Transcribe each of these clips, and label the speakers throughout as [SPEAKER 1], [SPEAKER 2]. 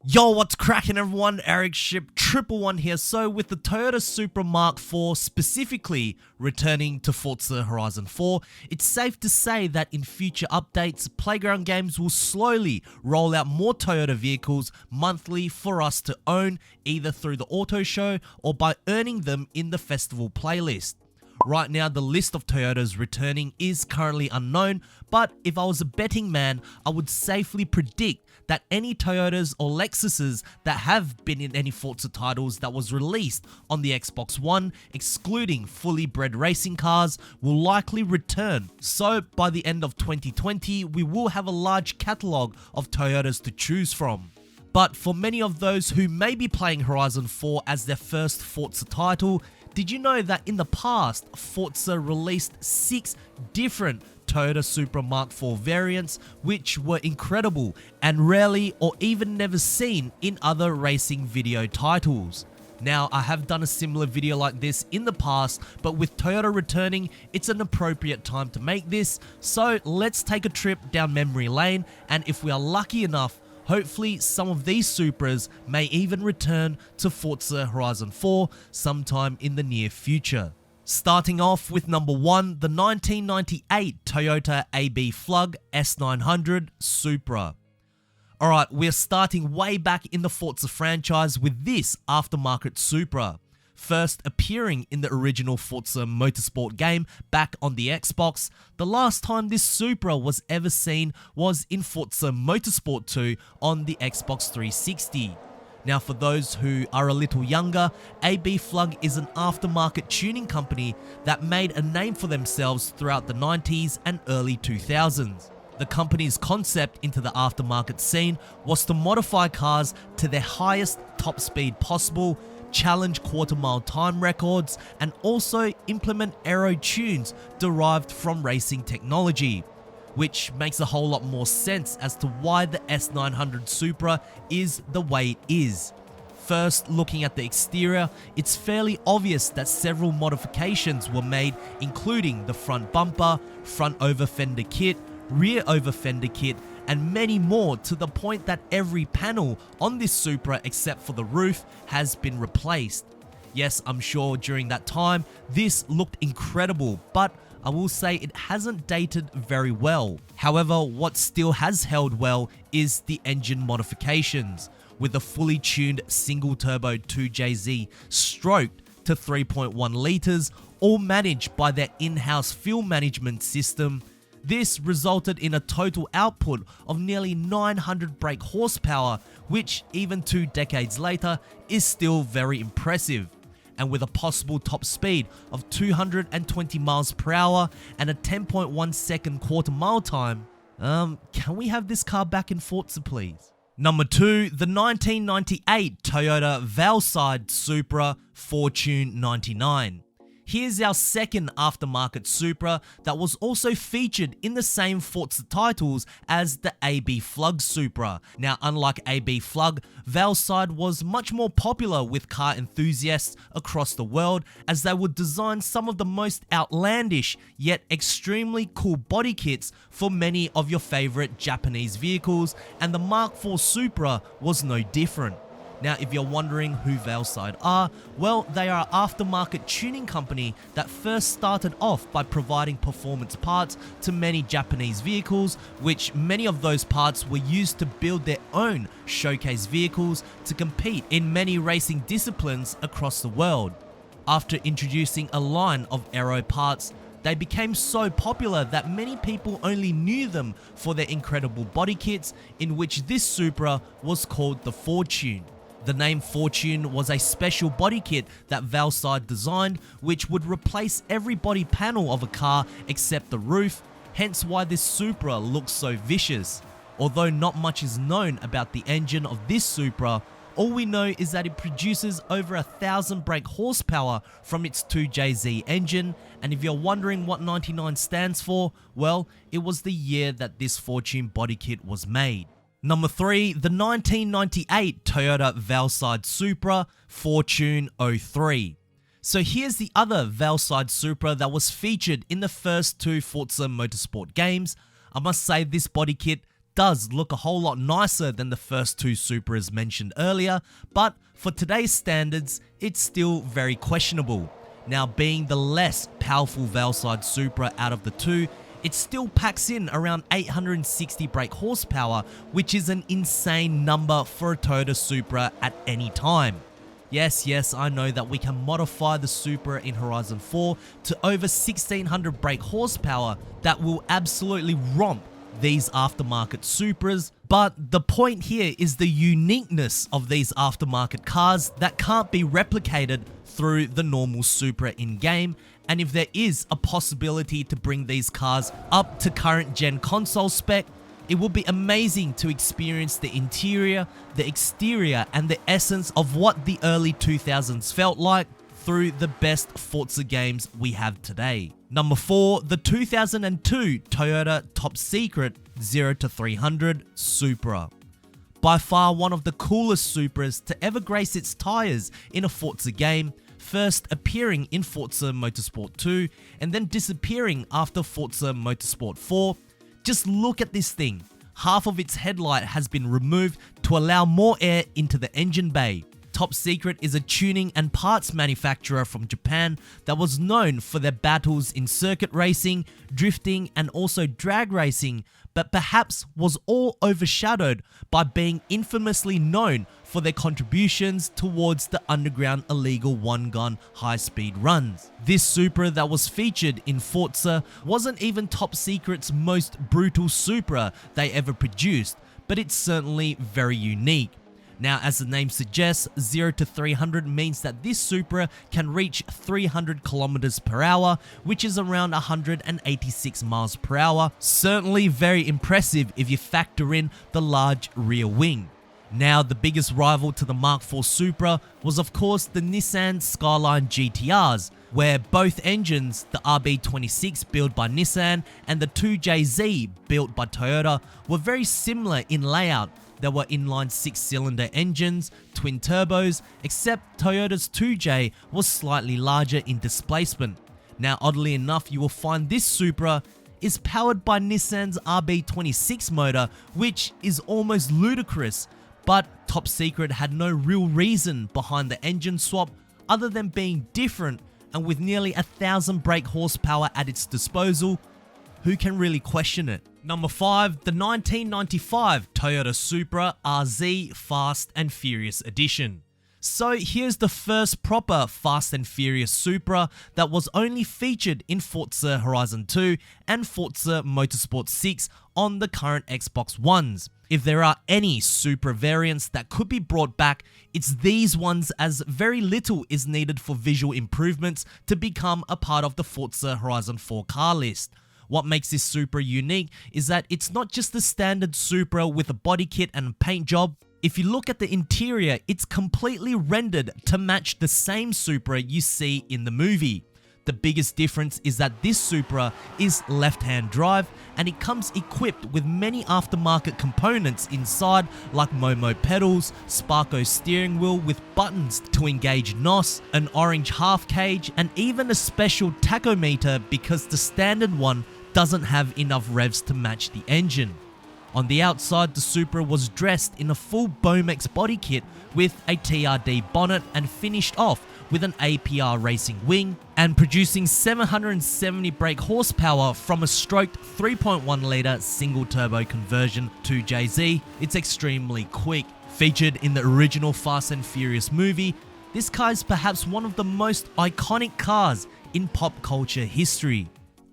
[SPEAKER 1] Yo, what's cracking everyone? Ericship 111 here. So with the Toyota Supra Mark IV specifically returning to Forza Horizon 4, it's safe to say that in future updates, Playground Games will slowly roll out more Toyota vehicles monthly for us to own, either through the auto show or by earning them in the festival playlist. Right now, the list of Toyotas returning is currently unknown, but if I was a betting man, I would safely predict that any Toyotas or Lexuses that have been in any Forza titles that was released on the Xbox One, excluding fully bred racing cars, will likely return. So by the end of 2020, we will have a large catalogue of Toyotas to choose from. But for many of those who may be playing Horizon 4 as their first Forza title, did you know that in the past, Forza released 6 different Toyota Supra Mark IV variants, which were incredible and rarely or even never seen in other racing video titles. Now, I have done a similar video like this in the past, but with Toyota returning, it's an appropriate time to make this. So let's take a trip down memory lane, and if we are lucky enough, hopefully some of these Supras may even return to Forza Horizon 4 sometime in the near future. Starting off with number 1, the 1998 Toyota AB Flug S900 Supra. Alright, we're starting way back in the Forza franchise with this aftermarket Supra. First appearing in the original Forza Motorsport game back on the Xbox, the last time this Supra was ever seen was in Forza Motorsport 2 on the Xbox 360. Now for those who are a little younger, AB Flug is an aftermarket tuning company that made a name for themselves throughout the 90s and early 2000s. The company's concept into the aftermarket scene was to modify cars to their highest top speed possible, challenge quarter-mile time records, and also implement aero tunes derived from racing technology, which makes a whole lot more sense as to why the S900 Supra is the way it is. First, looking at the exterior, it's fairly obvious that several modifications were made, including the front bumper, front over fender kit, rear over fender kit, and many more, to the point that every panel on this Supra except for the roof has been replaced. Yes, I'm sure during that time this looked incredible, but I will say it hasn't dated very well. However, what still has held well is the engine modifications, with a fully tuned single turbo 2JZ stroked to 3.1 litres, all managed by their in-house fuel management system. This resulted in a total output of nearly 900 brake horsepower, which even 2 decades later is still very impressive. And with a possible top speed of 220 miles per hour and a 10.1 second quarter mile time, can we have this car back in Forza please? Number 2, the 1998 Toyota Veilside Supra Fortune 99. Here's our second aftermarket Supra that was also featured in the same Forza titles as the AB Flug Supra. Now, unlike AB Flug, Veilside was much more popular with car enthusiasts across the world, as they would design some of the most outlandish yet extremely cool body kits for many of your favorite Japanese vehicles, and the Mark IV Supra was no different. Now, if you're wondering who Veilside are, well, they are an aftermarket tuning company that first started off by providing performance parts to many Japanese vehicles, which many of those parts were used to build their own showcase vehicles to compete in many racing disciplines across the world. After introducing a line of aero parts, they became so popular that many people only knew them for their incredible body kits, in which this Supra was called the Fortune. The name Fortune was a special body kit that Veilside designed, which would replace every body panel of a car except the roof, hence why this Supra looks so vicious. Although not much is known about the engine of this Supra, all we know is that it produces over 1,000 brake horsepower from its 2JZ engine, and if you're wondering what 99 stands for, well, it was the year that this Fortune body kit was made. Number 3, the 1998 Toyota Veilside Supra Fortune 03. So here's the other Veilside Supra that was featured in the first 2 Forza Motorsport games. I must say this body kit does look a whole lot nicer than the first two Supras mentioned earlier, but for today's standards, it's still very questionable. Now, being the less powerful Veilside Supra out of the two, it still packs in around 860 brake horsepower, which is an insane number for a Toyota Supra at any time. Yes, I know that we can modify the Supra in Horizon 4 to over 1600 brake horsepower that will absolutely romp these aftermarket Supras, but the point here is the uniqueness of these aftermarket cars that can't be replicated through the normal Supra in-game, and if there is a possibility to bring these cars up to current gen console spec, it would be amazing to experience the interior, the exterior, and the essence of what the early 2000s felt like through the best Forza games we have today. Number 4, the 2002 Toyota Top Secret 0-300 Supra. By far one of the coolest Supras to ever grace its tires in a Forza game, first appearing in Forza Motorsport 2 and then disappearing after Forza Motorsport 4. Just look at this thing. Half of its headlight has been removed to allow more air into the engine bay. Top Secret is a tuning and parts manufacturer from Japan that was known for their battles in circuit racing, drifting, and also drag racing, but perhaps was all overshadowed by being infamously known for their contributions towards the underground illegal one-gun high-speed runs. This Supra that was featured in Forza wasn't even Top Secret's most brutal Supra they ever produced, but it's certainly very unique. Now, as the name suggests, 0-300 means that this Supra can reach 300 kilometers per hour, which is around 186 miles per hour. Certainly very impressive if you factor in the large rear wing. Now, the biggest rival to the Mark IV Supra was of course the Nissan Skyline GTRs, where both engines, the RB26 built by Nissan and the 2JZ built by Toyota, were very similar in layout. There were inline 6-cylinder engines, twin turbos, except Toyota's 2J was slightly larger in displacement. Now, oddly enough, you will find this Supra is powered by Nissan's RB26 motor, which is almost ludicrous, but Top Secret had no real reason behind the engine swap other than being different, and with nearly 1000 brake horsepower at its disposal, who can really question it? Number 5, the 1995 Toyota Supra RZ Fast and Furious Edition. So here's the first proper Fast and Furious Supra that was only featured in Forza Horizon 2 and Forza Motorsport 6 on the current Xbox Ones. If there are any Supra variants that could be brought back, it's these ones, as very little is needed for visual improvements to become a part of the Forza Horizon 4 car list. What makes this Supra unique is that it's not just the standard Supra with a body kit and paint job. If you look at the interior, it's completely rendered to match the same Supra you see in the movie. The biggest difference is that this Supra is left-hand drive, and it comes equipped with many aftermarket components inside, like Momo pedals, Sparko steering wheel with buttons to engage NOS, an orange half cage, and even a special tachometer because the standard one doesn't have enough revs to match the engine. On the outside, the Supra was dressed in a full Bomex body kit with a TRD bonnet and finished off with an APR racing wing, and producing 770 brake horsepower from a stroked 3.1 litre single turbo conversion 2JZ. It's extremely quick. Featured in the original Fast and Furious movie, this car is perhaps one of the most iconic cars in pop culture history.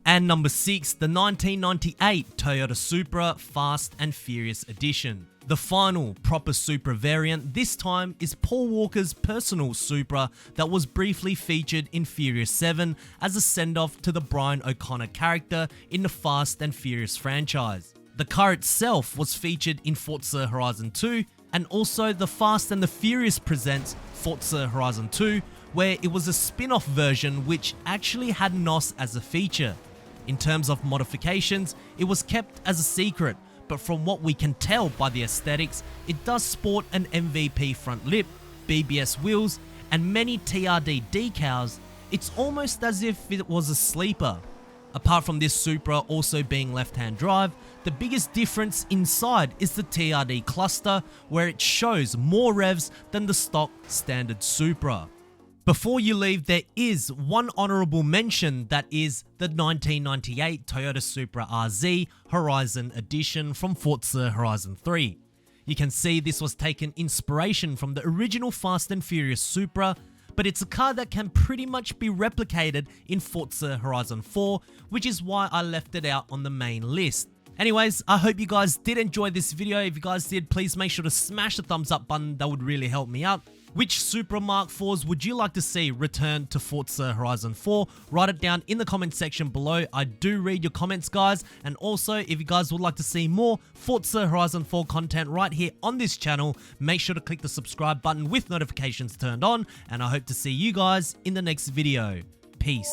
[SPEAKER 1] And number 6, the 1998 Toyota Supra Fast and Furious Edition. The final proper Supra variant this time is Paul Walker's personal Supra that was briefly featured in Furious 7 as a send-off to the Brian O'Connor character in the Fast and Furious franchise. The car itself was featured in Forza Horizon 2, and also the Fast and the Furious presents Forza Horizon 2, where it was a spin-off version which actually had NOS as a feature. In terms of modifications, it was kept as a secret, but from what we can tell by the aesthetics, it does sport an MVP front lip, BBS wheels, and many TRD decals. It's almost as if it was a sleeper. Apart from this Supra also being left-hand drive, The biggest difference inside is the TRD cluster, where it shows more revs than the stock standard Supra. Before you leave, there is one honourable mention, that is the 1998 Toyota Supra RZ Horizon Edition from Forza Horizon 3. You can see this was taken inspiration from the original Fast and Furious Supra, but it's a car that can pretty much be replicated in Forza Horizon 4, which is why I left it out on the main list. Anyways, I hope you guys did enjoy this video. If you guys did, please make sure to smash the thumbs up button. That would really help me out. Which Supra Mark IVs would you like to see return to Forza Horizon 4? Write it down in the comment section below. I do read your comments, guys. And also, if you guys would like to see more Forza Horizon 4 content right here on this channel, make sure to click the subscribe button with notifications turned on. And I hope to see you guys in the next video. Peace.